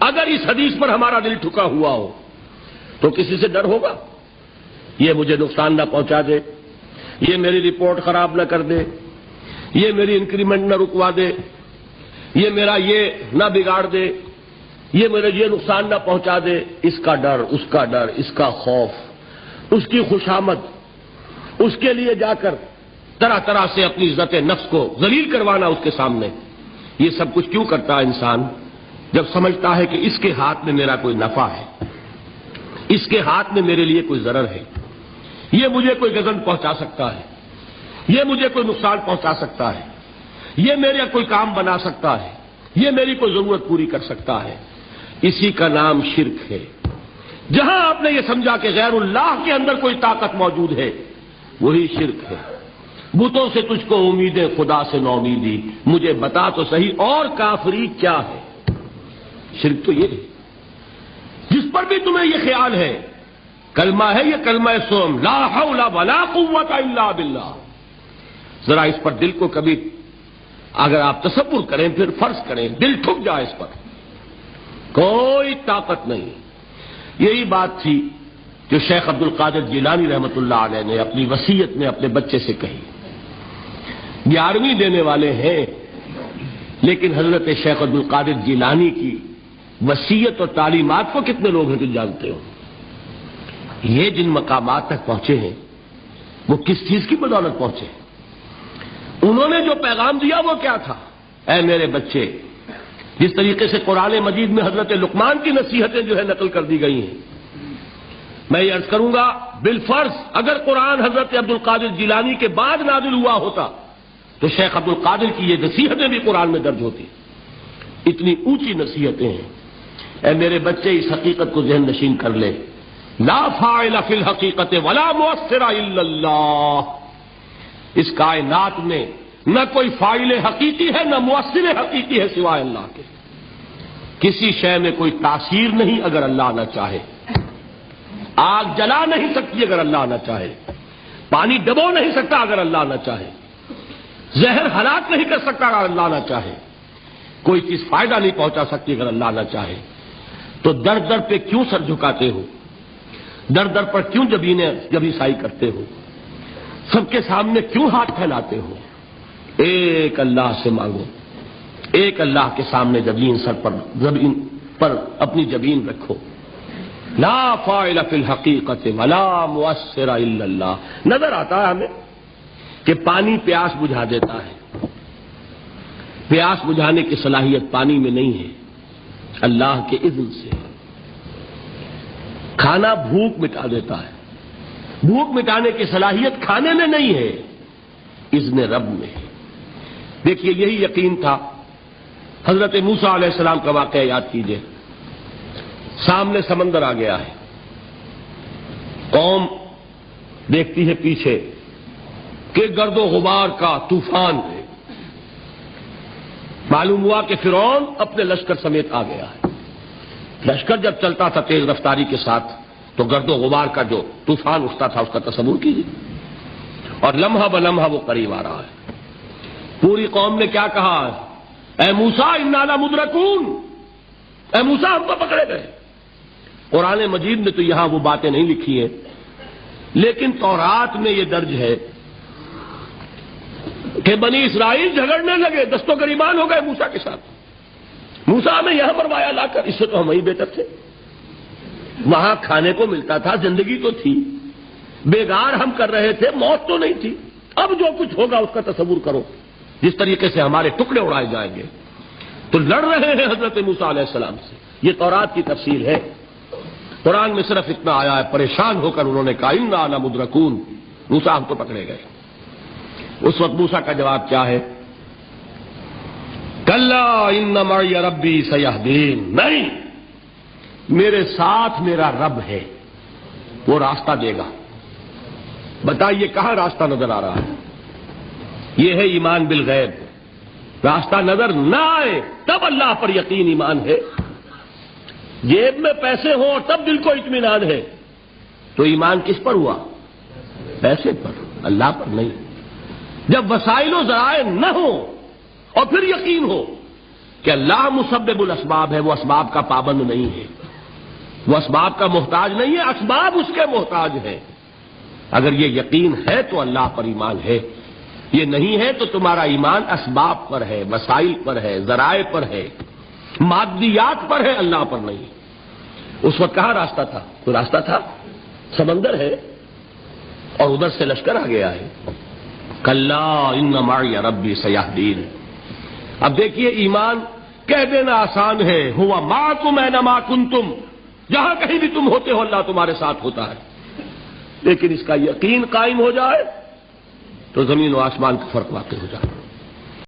اگر اس حدیث پر ہمارا دل ٹھکا ہوا ہو تو کسی سے ڈر ہوگا؟ یہ مجھے نقصان نہ پہنچا دے، یہ میری رپورٹ خراب نہ کر دے، یہ میری انکریمنٹ نہ رکوا دے، یہ میرا یہ نہ بگاڑ دے، یہ میرے یہ نقصان نہ پہنچا دے، اس کا ڈر، اس کا ڈر، اس کا خوف، اس کی خوشامد، اس کے لیے جا کر طرح طرح سے اپنی عزت نفس کو ذلیل کروانا اس کے سامنے، یہ سب کچھ کیوں کرتا ہے انسان؟ جب سمجھتا ہے کہ اس کے ہاتھ میں میرا کوئی نفع ہے، اس کے ہاتھ میں میرے لیے کوئی ضرر ہے، یہ مجھے کوئی غضب پہنچا سکتا ہے، یہ مجھے کوئی نقصان پہنچا سکتا ہے، یہ میرا کوئی کام بنا سکتا ہے، یہ میری کوئی ضرورت پوری کر سکتا ہے، اسی کا نام شرک ہے۔ جہاں آپ نے یہ سمجھا کہ غیر اللہ کے اندر کوئی طاقت موجود ہے، وہی شرک ہے۔ بتوں سے تجھ کو امیدیں، خدا سے نو امیدی، مجھے بتا تو صحیح اور کافری کیا ہے؟ شرک تو یہ ہے۔ جس پر بھی تمہیں یہ خیال ہے، کلمہ ہے یہ کلمہ سوم، لا حول ولا قوت الا باللہ، ذرا اس پر دل کو کبھی اگر آپ تصور کریں، پھر فرض کریں، دل ٹھک جائے اس پر، کوئی طاقت نہیں۔ یہی بات تھی جو شیخ عبد القادر جیلانی رحمۃ اللہ علیہ نے اپنی وصیت میں اپنے بچے سے کہی۔ 11ویں دینے والے ہیں، لیکن حضرت شیخ عبد القادر جیلانی کی وصیت اور تعلیمات کو کتنے لوگ ہیں جو جانتے ہو؟ یہ جن مقامات تک پہنچے ہیں وہ کس چیز کی بدولت پہنچے؟ انہوں نے جو پیغام دیا وہ کیا تھا؟ اے میرے بچے، جس طریقے سے قرآن مجید میں حضرت لقمان کی نصیحتیں جو ہے نقل کر دی گئی ہیں، میں یہ عرض کروں گا بالفرض اگر قرآن حضرت عبد القادر جیلانی کے بعد نازل ہوا ہوتا تو شیخ عبد القادر کی یہ نصیحتیں بھی قرآن میں درج ہوتی۔ اتنی اونچی نصیحتیں ہیں۔ اے میرے بچے، اس حقیقت کو ذہن نشین کر لے، لا فاعل فی الحقیقت ولا مؤثر الا اللہ۔ اس کائنات میں نہ کوئی فاعل حقیقی ہے نہ مؤثر حقیقی ہے سوائے اللہ کے۔ کسی شے میں کوئی تاثیر نہیں اگر اللہ نہ چاہے، آگ جلا نہیں سکتی اگر اللہ نہ چاہے، پانی ڈبو نہیں سکتا اگر اللہ نہ چاہے، زہر ہلاک نہیں کر سکتا اگر اللہ نہ چاہے، کوئی چیز فائدہ نہیں پہنچا سکتی اگر اللہ نہ چاہے۔ تو در در پہ کیوں سر جھکاتے ہو؟ در در پر کیوں جبیں سائی کرتے ہو؟ سب کے سامنے کیوں ہاتھ پھیلاتے ہو؟ ایک اللہ سے مانگو، ایک اللہ کے سامنے زمین پر اپنی جبین رکھو۔ لا فاعل فی الحقیقت ولا مؤثر الا اللہ۔ نظر آتا ہے ہمیں کہ پانی پیاس بجھا دیتا ہے، پیاس بجھانے کی صلاحیت پانی میں نہیں ہے، اللہ کے اذن سے۔ کھانا بھوک مٹا دیتا ہے، بھوک مٹانے کی صلاحیت کھانے میں نہیں ہے، اذن رب میں ہے۔ دیکھیے یہی یقین تھا۔ حضرت موسیٰ علیہ السلام کا واقعہ یاد کیجئے۔ سامنے سمندر آ گیا ہے، قوم دیکھتی ہے پیچھے کہ گرد و غبار کا طوفان ہے۔ معلوم ہوا کہ فرعون اپنے لشکر سمیت آ گیا ہے۔ لشکر جب چلتا تھا تیز رفتاری کے ساتھ تو گرد و غبار کا جو طوفان اٹھتا تھا اس کا تصور کیجیے، اور لمحہ بلمحہ وہ قریب آ رہا ہے۔ پوری قوم نے کیا کہا؟ اے موسیٰ انا لمدرکون، اے موسیٰ ہم تو پکڑے گئے۔ قرآن مجید میں تو یہاں وہ باتیں نہیں لکھی ہیں، لیکن تورات میں یہ درج ہے کہ بنی اسرائیل جھگڑنے لگے، دست و گریبان ہو گئے موسیٰ کے ساتھ۔ موسیٰ ہمیں یہاں مروایا لا کر، اس سے تو ہم ہی بہتر تھے، وہاں کھانے کو ملتا تھا، زندگی تو تھی، بیگار ہم کر رہے تھے، موت تو نہیں تھی۔ اب جو کچھ ہوگا اس کا تصور کرو، جس طریقے سے ہمارے ٹکڑے اڑائے جائیں گے۔ تو لڑ رہے ہیں حضرت موسیٰ علیہ السلام سے۔ یہ تورات کی تفسیر ہے۔ قرآن میں صرف اتنا آیا ہے، پریشان ہو کر انہوں نے کہا انا لمدرکون، موسیٰ ہم تو پکڑے گئے۔ اس وقت موسیٰ کا جواب کیا ہے؟ کلا ان معی ربی سیہدین، نہیں، میرے ساتھ میرا رب ہے، وہ راستہ دے گا۔ بتائیے کہاں راستہ نظر آ رہا ہے؟ یہ ہے ایمان بالغیب۔ راستہ نظر نہ آئے تب اللہ پر یقین ایمان ہے۔ جیب میں پیسے ہوں اور تب دل کو اطمینان ہے تو ایمان کس پر ہوا؟ پیسے پر، اللہ پر نہیں۔ جب وسائل و ذرائع نہ ہوں اور پھر یقین ہو کہ اللہ مسبب الاسباب ہے، وہ اسباب کا پابند نہیں ہے، وہ اسباب کا محتاج نہیں ہے، اسباب اس کے محتاج ہیں۔ اگر یہ یقین ہے تو اللہ پر ایمان ہے، یہ نہیں ہے تو تمہارا ایمان اسباب پر ہے، وسائل پر ہے، ذرائع پر ہے، مادیات پر ہے، اللہ پر نہیں۔ اس وقت کہاں راستہ تھا؟ کوئی راستہ تھا؟ سمندر ہے اور ادھر سے لشکر آ گیا ہے۔ کلا ان معی ربی سیہدین۔ اب دیکھیے ایمان کہہ دینا آسان ہے، ہوا معکم اینما کنتم، جہاں کہیں بھی تم ہوتے ہو اللہ تمہارے ساتھ ہوتا ہے، لیکن اس کا یقین قائم ہو جائے تو زمین و آسمان کا فرق واقع ہو جائے۔